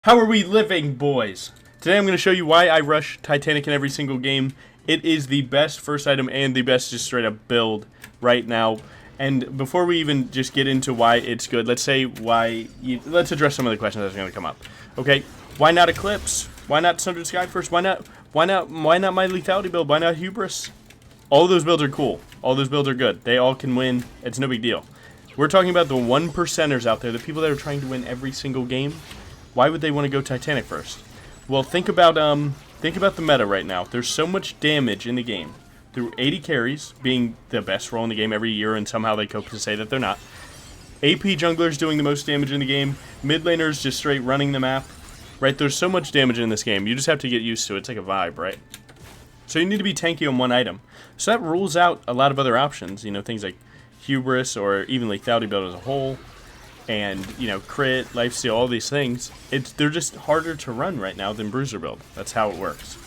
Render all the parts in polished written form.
How are we living, boys? Today I'm going to show you why I rush Titanic in every single game. It is the best first item and the best just straight up build right now. And before we even just get into why it's good, let's address some of the questions that's going to come up. Okay, why not Eclipse? Why not Sundered Sky first? Why not my lethality build? Why not Hubris? All those builds are cool. All those builds are good. They all can win. It's no big deal. We're talking about the 1%ers out there, the people that are trying to win every single game. Why would they want to go Titanic first? Well, think about the meta right now. There's so much damage in the game. Through 80 carries being the best role in the game every year, and somehow they cope to say that they're not. AP junglers doing the most damage in the game. Mid laners just straight running the map. Right? There's so much damage in this game. You just have to get used to it. It's like a vibe, right? So you need to be tanky on one item. So that rules out a lot of other options. You know, things like Hubris or even lethality build as a whole. And, you know, crit, lifesteal, all these things, they're just harder to run right now than Bruiser build. That's how it works.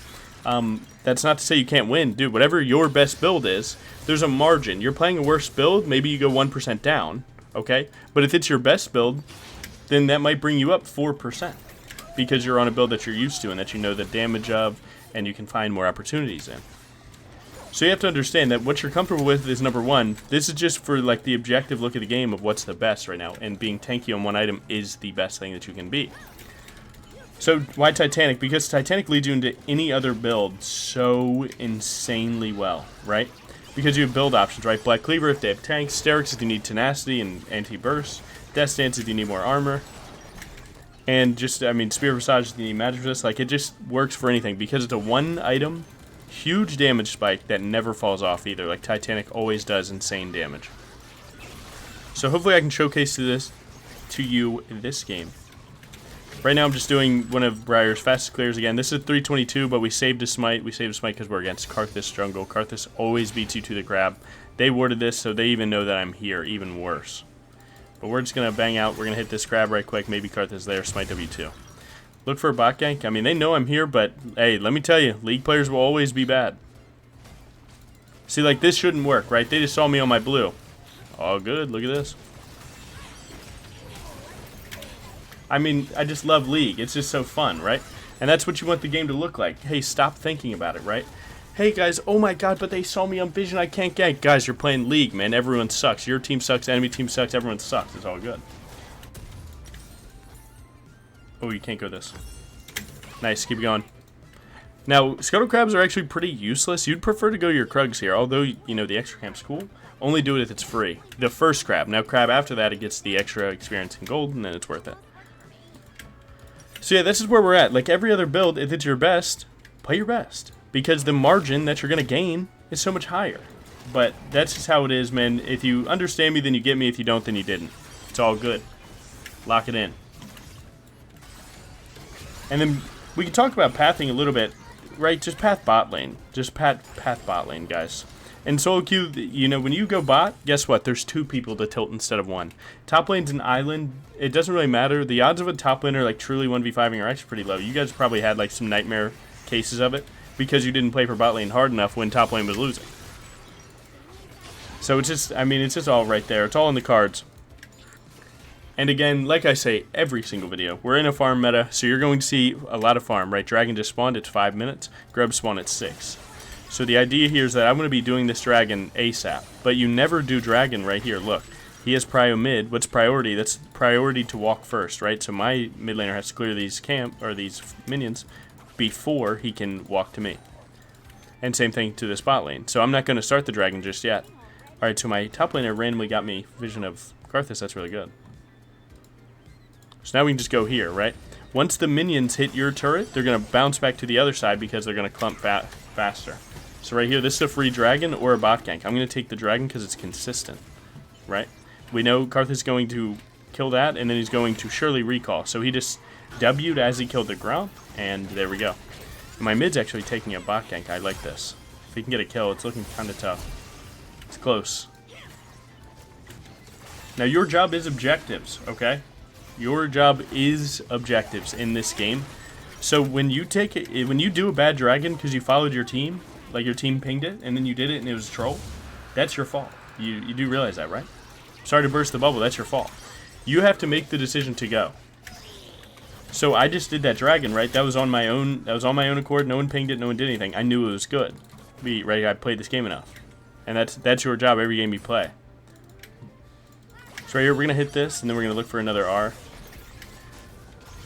That's not to say you can't win. Dude, whatever your best build is, there's a margin. You're playing a worse build, maybe you go 1% down, okay? But if it's your best build, then that might bring you up 4%. Because you're on a build that you're used to and that you know the damage of, and you can find more opportunities in. So you have to understand that what you're comfortable with is number one. This is just for like the objective look at the game of what's the best right now, and being tanky on one item is the best thing that you can be. So why Titanic? Because Titanic leads you into any other build so insanely well, right? Because you have build options, right? Black Cleaver if they have tanks, Sterix if you need tenacity and anti-burst, Death Stance if you need more armor, and just, I mean, Spear Visage if you need magic resist. Like, it just works for anything because it's a one item. Huge damage spike that never falls off either, like Titanic always does insane damage. So hopefully I can showcase this to you in this game. Right now I'm just doing one of Briar's fastest clears again. This is 322, but we saved a smite. We saved a smite because we're against Karthus jungle. Karthus always beats you to the grab. They warded this, so they even know that I'm here, even worse. But we're just going to bang out. We're going to hit this grab right quick. Maybe Karthus there, smite W2. Look for a bot gank. I mean, they know I'm here, but hey, let me tell you, League players will always be bad. See, like, this shouldn't work, right? They just saw me on my blue. All good. Look at this. I mean, I just love League. It's just so fun, right? And that's what you want the game to look like. Hey, stop thinking about it, right? Hey, guys, oh my god, but they saw me on Vision. I can't gank. Guys, you're playing League, man. Everyone sucks. Your team sucks. Enemy team sucks. Everyone sucks. It's all good. Oh, you can't go this. Nice, keep it going. Now, Scuttle Crabs are actually pretty useless. You'd prefer to go your Krugs here, although, you know, the extra camp's cool. Only do it if it's free. The first crab. Now, crab after that, it gets the extra experience in gold, and then it's worth it. So yeah, this is where we're at. Like every other build, if it's your best, play your best. Because the margin that you're going to gain is so much higher. But that's just how it is, man. If you understand me, then you get me. If you don't, then you didn't. It's all good. Lock it in. And then we can talk about pathing a little bit, right? Just path bot lane. Just path bot lane, guys. And solo queue, you know, when you go bot, guess what? There's two people to tilt instead of one. Top lane's an island. It doesn't really matter. The odds of a top laner, like, truly 1v5ing are actually pretty low. You guys probably had, like, some nightmare cases of it because you didn't play for bot lane hard enough when top lane was losing. So it's just, I mean, it's just all right there. It's all in the cards. And again, like I say, every single video, we're in a farm meta, so you're going to see a lot of farm, right? Dragon just spawned, it's 5 minutes. Grub spawned at 6. So the idea here is that I'm going to be doing this dragon ASAP. But you never do dragon right here. Look, he has prio mid. What's priority? That's priority to walk first, right? So my mid laner has to clear these these minions before he can walk to me. And same thing to the spot lane. So I'm not going to start the dragon just yet. Alright, so my top laner randomly got me Vision of Karthus. That's really good. So now we can just go here, right? Once the minions hit your turret, they're going to bounce back to the other side because they're going to clump faster. So right here, this is a free dragon or a bot gank. I'm going to take the dragon because it's consistent, right? We know Karthus is going to kill that, and then he's going to surely recall. So he just W'd as he killed the Gromp, and there we go. And my mid's actually taking a bot gank. I like this. If he can get a kill, it's looking kind of tough. It's close. Now, your job is objectives, okay? Your job is objectives in this game. So when you do a bad dragon because you followed your team, like your team pinged it, and then you did it and it was a troll, that's your fault. You do realize that, right? Sorry to burst the bubble, that's your fault. You have to make the decision to go. So I just did that dragon, right? That was on my own. That was on my own accord. No one pinged it. No one did anything. I knew it was good. Right? I played this game enough, and that's your job every game you play. So right here, we're gonna hit this, and then we're gonna look for another R.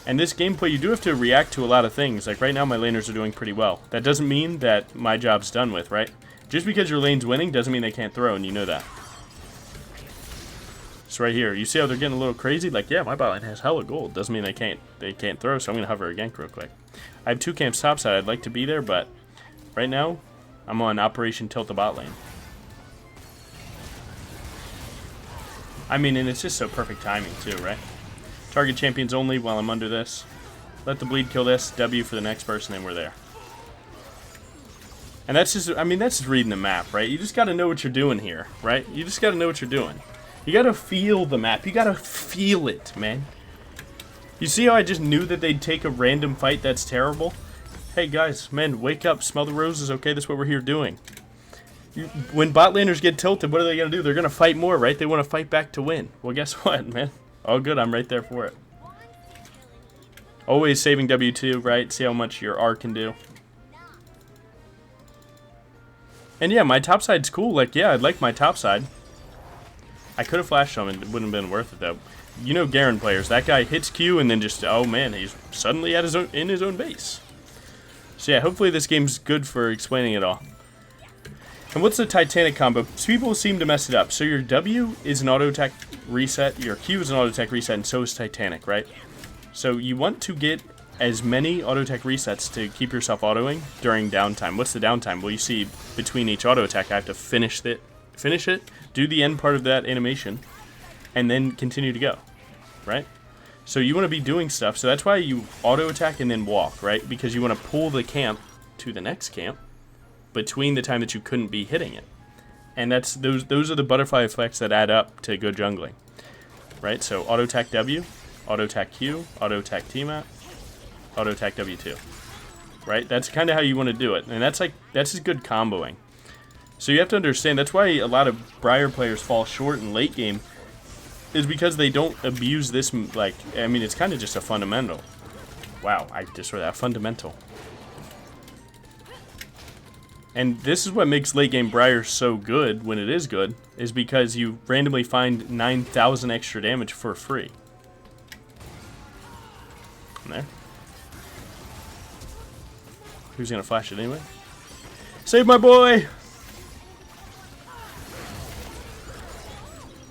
And this gameplay, you do have to react to a lot of things. Like right now, my laners are doing pretty well. That doesn't mean that my job's done with, right? Just because your lane's winning doesn't mean they can't throw, and you know that. So right here, you see how they're getting a little crazy? Like, yeah, my bot lane has hella gold. Doesn't mean they can't throw, so I'm gonna hover a gank real quick. I have 2 camps topside. I'd like to be there, but right now, I'm on Operation Tilt the bot lane. I mean, and it's just so perfect timing too, right? Target champions only while I'm under this. Let the bleed kill this. W for the next person, and we're there. And that's just, I mean, that's just reading the map, right? You just got to know what you're doing here, right? You just got to know what you're doing. You got to feel the map. You got to feel it, man. You see how I just knew that they'd take a random fight that's terrible? Hey, guys, man, wake up. Smell the roses, okay? That's what we're here doing. When bot laners get tilted, what are they going to do? They're going to fight more, right? They want to fight back to win. Well, guess what, man? All good. I'm right there for it. Always saving W2, right? See how much your R can do. And yeah, my topside's cool. Like, yeah, I'd like my topside. I could have flashed him and it wouldn't have been worth it, though. You know Garen players. That guy hits Q and then just, oh man, he's suddenly at in his own base. So yeah, hopefully this game's good for explaining it all. And what's the Titanic combo? People seem to mess it up. So your W is an auto attack reset, your Q is an auto attack reset, and so is Titanic, right? So you want to get as many auto attack resets to keep yourself autoing during downtime. What's the downtime? Well, you see between each auto attack, I have to finish it, do the end part of that animation, and then continue to go, right? So you want to be doing stuff. So that's why you auto attack and then walk, right? Because you want to pull the camp to the next camp between the time that you couldn't be hitting it. And that's those are the butterfly effects that add up to good jungling, right? So auto attack W, auto attack Q, auto attack T-mat, auto attack W2, right? That's kind of how you want to do it, and that's just good comboing. So you have to understand that's why a lot of Briar players fall short in late game, is because they don't abuse this. Like, I mean, it's kind of just a fundamental. Wow, I just read that fundamental. And this is what makes late game Briar so good when it is good, is because you randomly find 9,000 extra damage for free. And there. Who's gonna flash it anyway? Save my boy!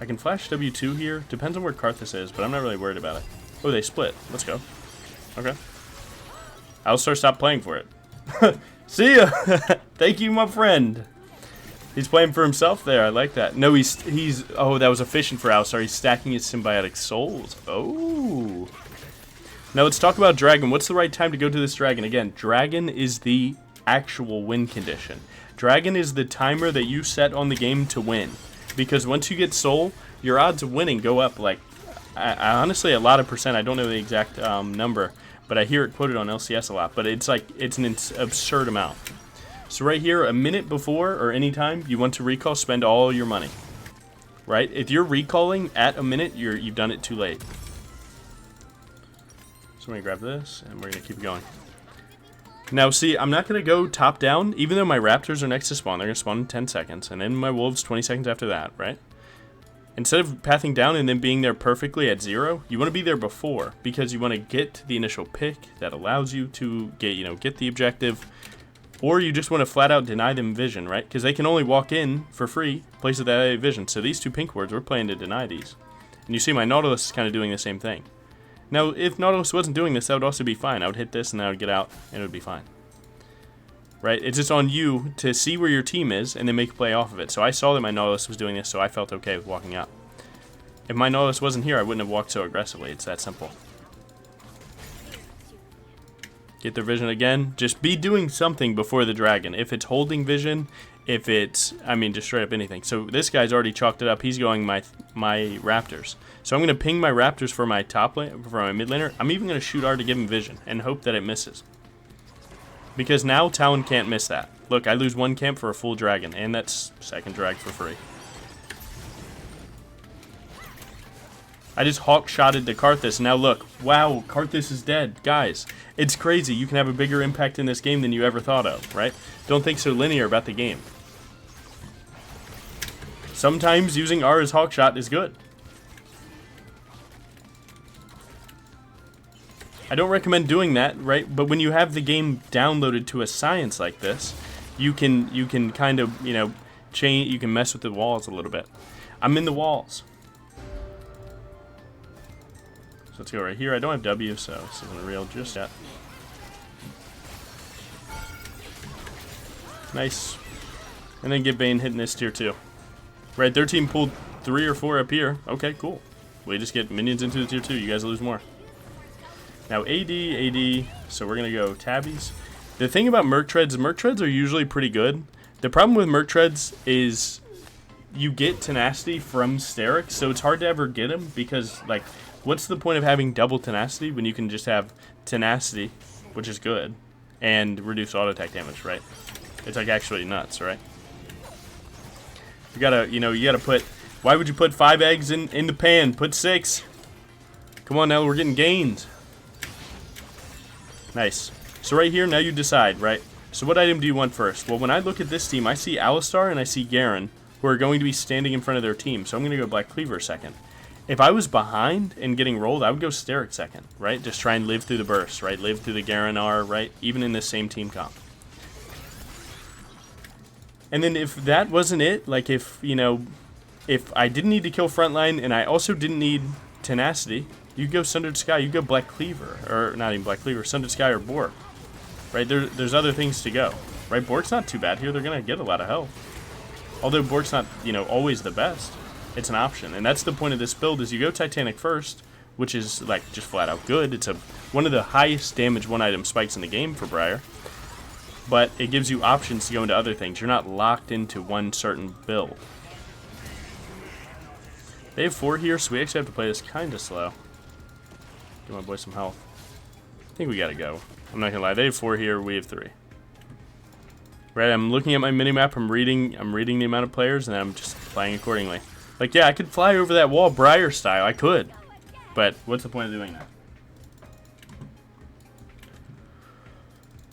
I can flash W2 here. Depends on where Karthus is, but I'm not really worried about it. Oh, they split. Let's go. Okay. Alistar stopped playing for it. See ya! Thank you, my friend. He's playing for himself there. I like that. No, he's. Oh, that was efficient for Alistar. He's stacking his symbiotic souls. Oh. Now let's talk about Dragon. What's the right time to go to this Dragon? Again, Dragon is the actual win condition. Dragon is the timer that you set on the game to win. Because once you get Soul, your odds of winning go up like, I honestly, a lot of percent. I don't know the exact number, but I hear it quoted on LCS a lot. But it's like, it's an absurd amount. So right here, a minute before or any time you want to recall, spend all your money. Right? If you're recalling at a minute, you've done it too late. So I'm going to grab this, and we're going to keep going. Now, see, I'm not going to go top down, even though my raptors are next to spawn. They're going to spawn in 10 seconds, and then my wolves 20 seconds after that, right? Instead of pathing down and then being there perfectly at 0, you want to be there before, because you want to get the initial pick that allows you to get the objective, or you just want to flat out deny them vision, right? Because they can only walk in for free, place of that vision. So these two pink wards, we're playing to deny these. And you see my Nautilus is kind of doing the same thing. Now, if Nautilus wasn't doing this, that would also be fine. I would hit this, and I would get out, and it would be fine. Right? It's just on you to see where your team is, and then make a play off of it. So I saw that my Nautilus was doing this, so I felt okay with walking out. If my Nautilus wasn't here, I wouldn't have walked so aggressively. It's that simple. Get their vision again. Just be doing something before the dragon. If it's holding vision, if it's, I mean, just straight up anything. So this guy's already chalked it up. He's going my raptors. So I'm going to ping my raptors for my top lane, for my mid laner. I'm even going to shoot R to give him vision and hope that it misses. Because now Talon can't miss that. Look, I lose one camp for a full dragon, and that's second drag for free. I just hawk-shotted the Karthus. Now look, wow, Karthus is dead. Guys, it's crazy. You can have a bigger impact in this game than you ever thought of, right? Don't think so linear about the game. Sometimes using R as hawk-shot is good. I don't recommend doing that, right? But when you have the game downloaded to a science like this, you can kind of, you know, change. You can mess with the walls a little bit. I'm in the walls. So let's go right here. I don't have W, so this isn't real just yet. Nice. And then get Bane hitting this tier 2. Right, their team pulled 3 or 4 up here. Okay, cool. We just get minions into the tier 2. You guys lose more. Now AD, so we're going to go tabbies. The thing about Merc Treads are usually pretty good. The problem with Merc Treads is you get tenacity from Sterix, so it's hard to ever get them because, like, what's the point of having double tenacity when you can just have tenacity, which is good, and reduce auto attack damage, right? It's like actually nuts, right? You gotta put, why would you put 5 eggs in the pan? Put 6. Come on now, we're getting gains. Nice. So right here, now you decide, right? So what item do you want first? Well, when I look at this team, I see Alistar and I see Garen, who are going to be standing in front of their team. So I'm going to go Black Cleaver second. If I was behind and getting rolled, I would go Sterix second, right? Just try and live through the burst, right? Live through the Garen R, right? Even in this same team comp. And then if that wasn't it, like if, you know, if I didn't need to kill frontline and I also didn't need tenacity, you go Sundered Sky, you go Black Cleaver, or not even Black Cleaver, Sundered Sky or Bork. Right, there's other things to go. Right, Bork's not too bad here, they're going to get a lot of health. Although Bork's not, you know, always the best. It's an option, and that's the point of this build is you go Titanic first, which is like just flat out good. It's one of the highest damage one item spikes in the game for Briar. But it gives you options to go into other things. You're not locked into one certain build. They have 4 here, so we actually have to play this kind of slow. Give my boy some health. I think we gotta go. I'm not gonna lie. They have 4 here. We have 3. Right. I'm looking at my minimap. I'm reading the amount of players, and then I'm just playing accordingly. Like, yeah, I could fly over that wall, Briar style. I could, but what's the point of doing that?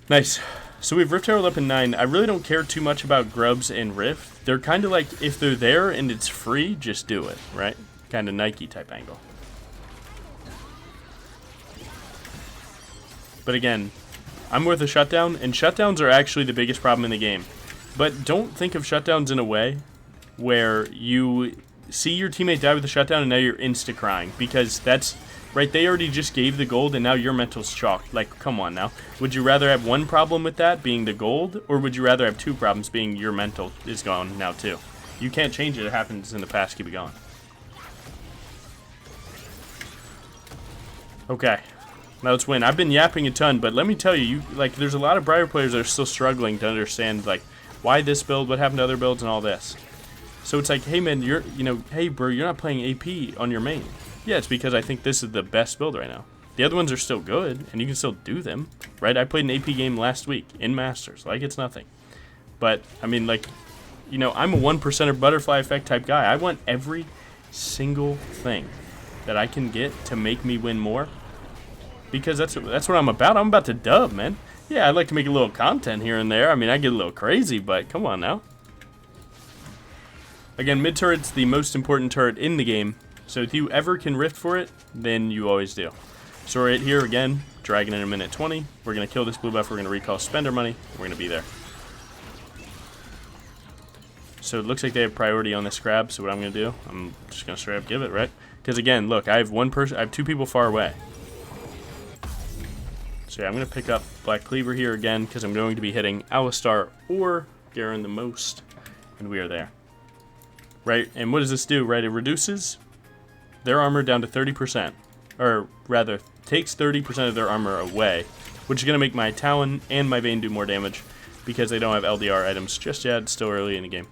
Nice. So we've Rift Herald up in 9. I really don't care too much about Grubs and Rift. They're kind of like, if they're there and it's free, just do it, right? Kind of Nike type angle. But again, I'm with a shutdown, and shutdowns are actually the biggest problem in the game. But don't think of shutdowns in a way where you see your teammate die with a shutdown and now you're insta-crying. Because that's, right, they already just gave the gold and now your mental's chalked. Like, come on now. Would you rather have one problem with that, being the gold, or would you rather have 2 problems, being your mental is gone now too? You can't change it. It happens in the past. Keep it going. Okay. Now let's win. I've been yapping a ton, but let me tell you, like, there's a lot of Briar players that are still struggling to understand, like, why this build, what happened to other builds, and all this. So it's like, hey man, hey bro, you're not playing AP on your main. Yeah, it's because I think this is the best build right now. The other ones are still good, and you can still do them, right? I played an AP game last week in Masters, like it's nothing. But, I mean, like, you know, I'm a 1%er butterfly effect type guy. I want every single thing that I can get to make me win more. Because that's what I'm about. I'm about to dub, man. Yeah, I'd like to make a little content here and there. I mean, I get a little crazy, but come on now. Again, mid turret's the most important turret in the game. So if you ever can rift for it, then you always do. So right here again, dragon in a minute 20. We're going to kill this blue buff. We're going to recall spender money. We're going to be there. So it looks like they have priority on this grab. So what I'm going to do, I'm just going to straight up give it, right? Because again, look, I have 2 people far away. So yeah, I'm going to pick up Black Cleaver here again because I'm going to be hitting Alistar or Garen the most. And we are there. Right, and what does this do, right? It reduces their armor down to 30%. Or rather, takes 30% of their armor away. Which is going to make my Talon and my Vayne do more damage because they don't have LDR items just yet. It's still early in the game.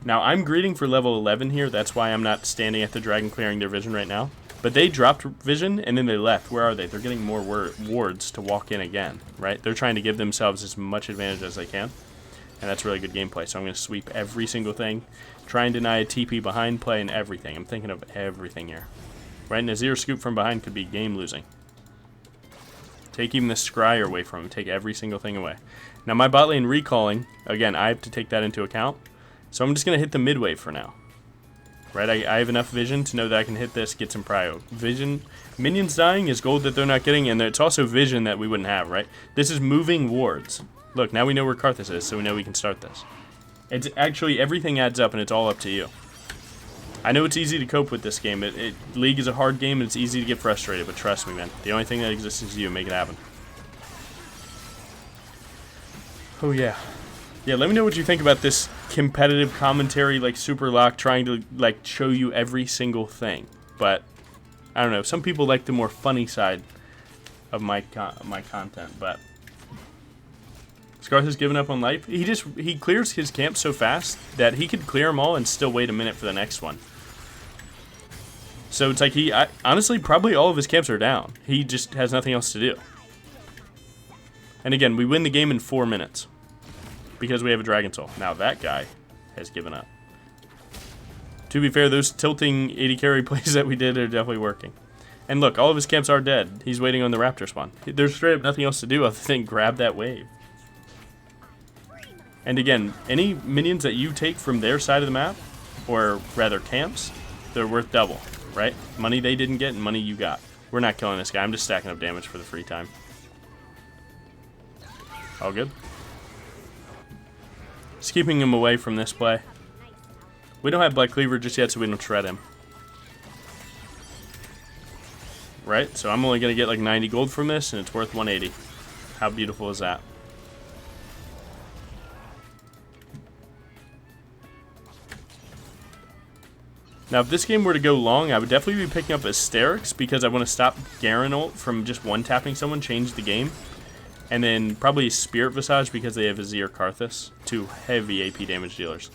Now, I'm greeting for level 11 here. That's why I'm not standing at the dragon clearing their vision right now. But they dropped vision, and then they left. Where are they? They're getting more wards to walk in again, right? They're trying to give themselves as much advantage as they can. And that's really good gameplay. So I'm going to sweep every single thing. Try and deny a TP behind play and everything. I'm thinking of everything here. right? And a zero scoop from behind could be game losing. Take even the scryer away from him. Take every single thing away. Now my bot lane recalling, again, I have to take that into account. So I'm just going to hit the mid wave for now. Right, I have enough vision to know that I can hit this, get some prio. Vision, minions dying is gold that they're not getting, and it's also vision that we wouldn't have, right? This is moving wards. Look, now we know where Karthus is, so we know we can start this. It's actually, everything adds up, and it's all up to you. I know it's easy to cope with this game. League is a hard game, and it's easy to get frustrated, but trust me, man. The only thing that exists is you. Make it happen. Oh, yeah. Yeah, let me know what you think about this competitive commentary, like Super Lock, trying to like show you every single thing. But I don't know. Some people like the more funny side of my content. But Scarth has given up on life. He clears his camp so fast that he could clear them all and still wait a minute for the next one. So it's like honestly, probably all of his camps are down. He just has nothing else to do. And again, we win the game in 4 minutes. Because we have a Dragon Soul. Now that guy has given up. To be fair, those tilting 80 carry plays that we did are definitely working. And look, all of his camps are dead. He's waiting on the Raptor spawn. There's straight up nothing else to do other than grab that wave. And again, any minions that you take from their side of the map, or rather camps, they're worth double, right? Money they didn't get and money you got. We're not killing this guy. I'm just stacking up damage for the free time. All good. Just keeping him away from this play. We don't have Black Cleaver just yet, so we don't shred him. Right? So I'm only going to get like 90 gold from this, and it's worth 180. How beautiful is that? Now, if this game were to go long, I would definitely be picking up Asterix, because I want to stop Garen ult from just one-tapping someone, change the game. And then probably Spirit Visage because they have Azir Karthus. 2 heavy AP damage dealers.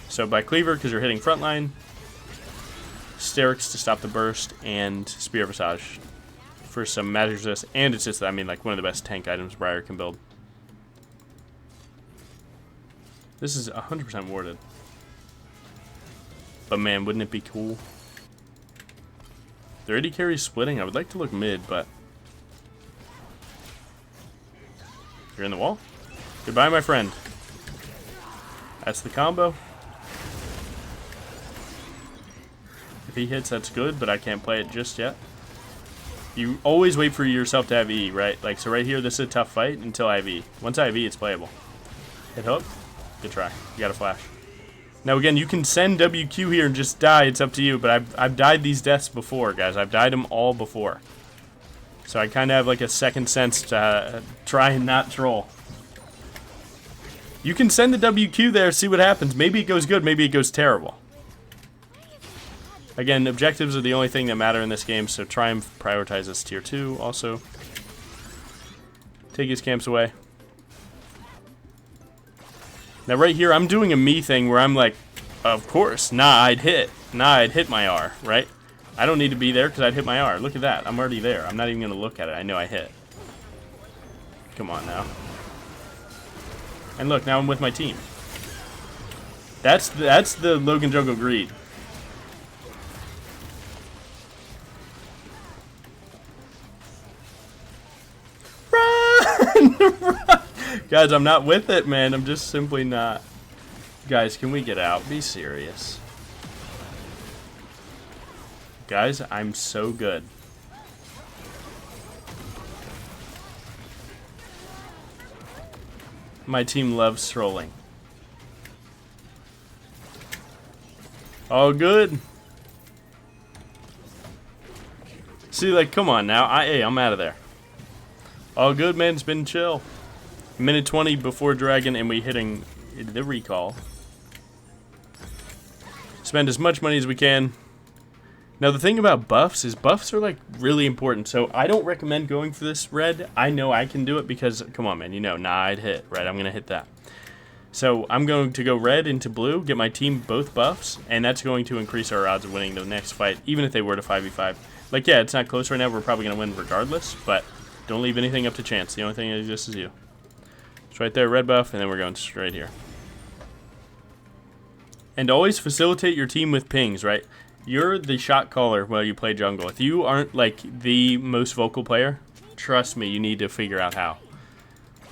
So by Cleaver because you're hitting frontline. Sterix to stop the burst. And Spirit Visage for some magic resist. And it's just, I mean, like one of the best tank items Briar can build. This is 100% warded. But man, wouldn't it be cool? Their AD carry's splitting. I would like to look mid, but... You're in the wall? Goodbye, my friend. That's the combo. If he hits, that's good, but I can't play it just yet. You always wait for yourself to have E, right? Like, so right here, this is a tough fight until I have E. Once I have E, it's playable. Hit hook. Good try. You got a flash. Now, again, you can send WQ here and just die. It's up to you, but I've died these deaths before, guys. I've died them all before. So I kind of have like a second sense to try and not troll. You can send the WQ there, see what happens. Maybe it goes good, maybe it goes terrible. Again, objectives are the only thing that matter in this game, so try and prioritize this tier 2 also. Take his camps away. Now right here, I'm doing a me thing where I'm like, of course, nah, I'd hit. Nah, I'd hit my R, right? I don't need to be there because I'd hit my R. Look at that. I'm already there. I'm not even going to look at it. I know I hit. Come on now. And look, now I'm with my team. That's the Logan Jungle greed. Run! Run! Guys, I'm not with it, man. I'm just simply not. Guys, can we get out? Be serious. Guys, I'm so good. My team loves trolling. All good. See, like, come on now. Hey, I'm out of there. All good, man. It's been chill. Minute 20 before Dragon, and we hitting the recall. Spend as much money as we can. Now, the thing about buffs is buffs are, like, really important. So, I don't recommend going for this red. I know I can do it because, come on, man, you know, nah, I'd hit, right? I'm going to hit that. So, I'm going to go red into blue, get my team both buffs, and that's going to increase our odds of winning the next fight, even if they were to 5v5. Like, yeah, it's not close right now. We're probably going to win regardless, but don't leave anything up to chance. The only thing that exists is you. It's right there, red buff, and then we're going straight here. And always facilitate your team with pings, right? You're the shot caller while you play jungle. If you aren't, like, the most vocal player, trust me, you need to figure out how.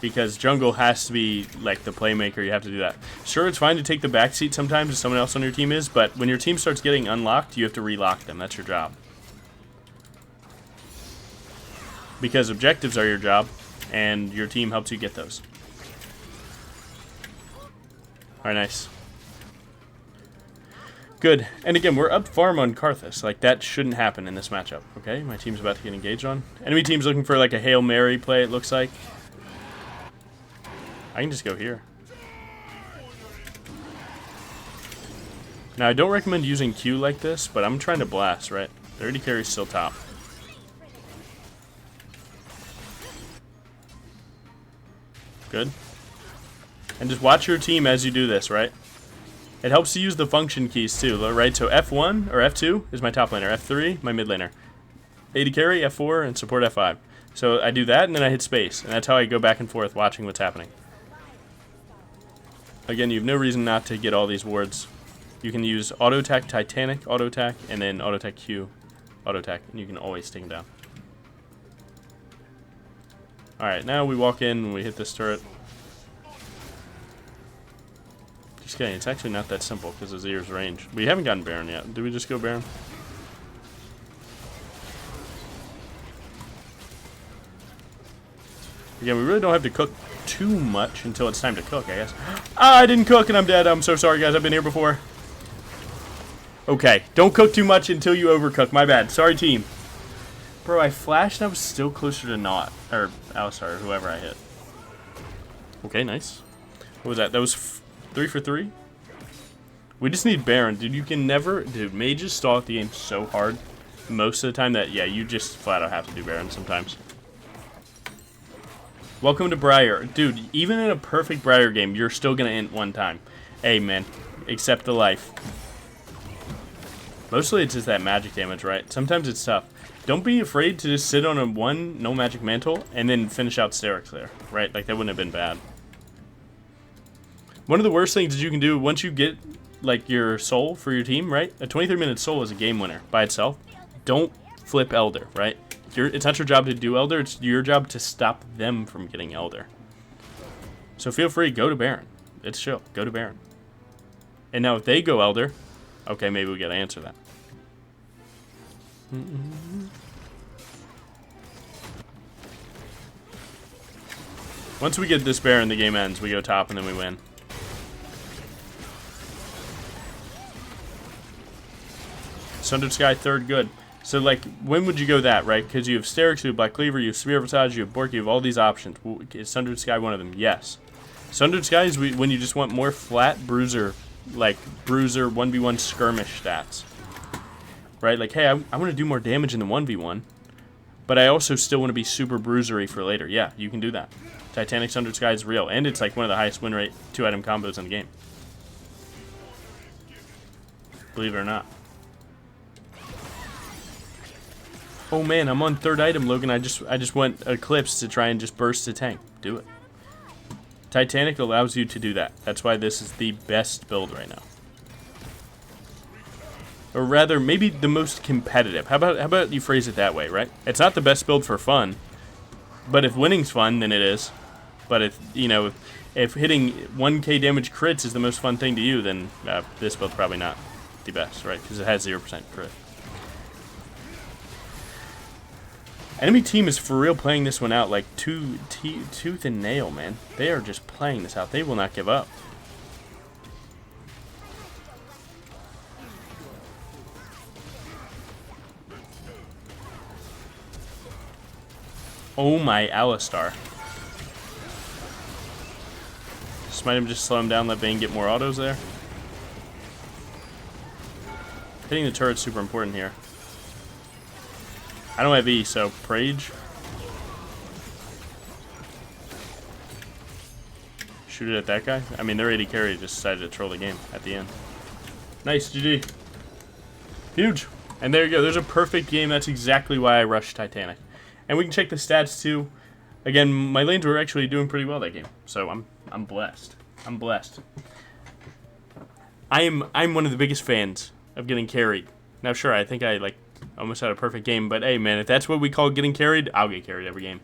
Because jungle has to be, like, the playmaker. You have to do that. Sure, it's fine to take the backseat sometimes if someone else on your team is, but when your team starts getting unlocked, you have to relock them. That's your job. Because objectives are your job, and your team helps you get those. Alright, nice. Good. And again, we're up farm on Karthus. Like, that shouldn't happen in this matchup. Okay, my team's about to get engaged on. Enemy team's looking for, like, a Hail Mary play, it looks like. I can just go here. Now, I don't recommend using Q like this, but I'm trying to blast, right? The AD carry's still top. Good. And just watch your team as you do this, right? It helps to use the function keys too, right? So F1 or F2 is my top laner, F3 my mid laner, AD carry F4 and support F5. So I do that and then I hit space, and that's how I go back and forth watching what's happening. Again, you have no reason not to get all these wards. You can use auto attack Titanic, auto attack, and then auto attack Q, auto attack, and you can always take them down. All right, now we walk in and we hit this turret. Just kidding, it's actually not that simple because of Azir's range. We haven't gotten Baron yet. Did we just go Baron? Again, we really don't have to cook too much until it's time to cook, I guess. Ah, I didn't cook and I'm dead. I'm so sorry, guys. I've been here before. Okay, don't cook too much until you overcook. My bad. Sorry, team. Bro, I flashed and I was still closer to not. Or Alistar, or whoever I hit. Okay, nice. What was that? That was 3 for 3? We just need Baron. Dude, you can never... Dude, mages stall at the game so hard most of the time that, yeah, you just flat out have to do Baron sometimes. Welcome to Briar. Dude, even in a perfect Briar game, you're still going to int one time. Hey, man. Accept the life. Mostly it's just that magic damage, right? Sometimes it's tough. Don't be afraid to just sit on a 1 no magic mantle and then finish out Sterix there, right? Like, that wouldn't have been bad. One of the worst things that you can do once you get, like, your soul for your team, right? A 23-minute soul is a game winner by itself. Don't flip Elder, right? It's not your job to do Elder. It's your job to stop them from getting Elder. So feel free, go to Baron. It's chill. Go to Baron. And now if they go Elder, okay, maybe we gotta answer that. Once we get this Baron, the game ends. We go top and then we win. Sundered Sky, third, good. So, like, when would you go that, right? Because you have Sterix, you have Black Cleaver, you have Spear Visage, you have Bork, you have all these options. Is Sundered Sky one of them? Yes. Sundered Sky is when you just want more flat bruiser, like, bruiser 1v1 skirmish stats. Right? Like, hey, I want to do more damage in the 1v1, but I also still want to be super bruisery for later. Yeah, you can do that. Titanic Sundered Sky is real, and it's, like, one of the highest win rate 2-item combos in the game. Believe it or not. Oh man, I'm on third item, Logan. I just went Eclipse to try and just burst the tank. Do it. Titanic allows you to do that. That's why this is the best build right now. Or rather, maybe the most competitive. How about you phrase it that way, right? It's not the best build for fun, but if winning's fun, then it is. But if, you know, if hitting 1k damage crits is the most fun thing to you, then this build's probably not the best, right? Because it has 0% crit. Enemy team is for real playing this one out like tooth and nail, man. They are just playing this out. They will not give up. Oh my Alistar. Smite him, just slow him down, let Vayne get more autos there. Hitting the turret's super important here. I don't have E, so Prage. Shoot it at that guy. I mean, their AD carry just decided to troll the game at the end. Nice, GG. Huge. And there you go. There's a perfect game. That's exactly why I rushed Titanic. And we can check the stats too. Again, my lanes were actually doing pretty well that game, so I'm blessed. I'm blessed. I'm one of the biggest fans of getting carried Now, sure, I think I, like, almost had a perfect game, but hey, man, if that's what we call getting carried, I'll get carried every game.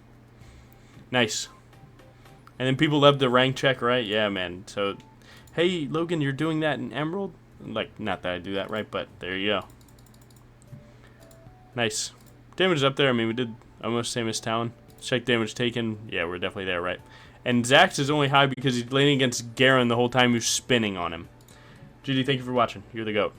Nice. And then people love the rank check, right? Yeah, man. So, hey, Logan, you're doing that in Emerald? Like, not that I do that, right? But there you go. Nice. Damage is up there. I mean, we did almost same as Talon. Check damage taken. Yeah, we're definitely there, right? And Zax is only high because he's laning against Garen the whole time who's spinning on him. GG, thank you for watching. You're the GOAT.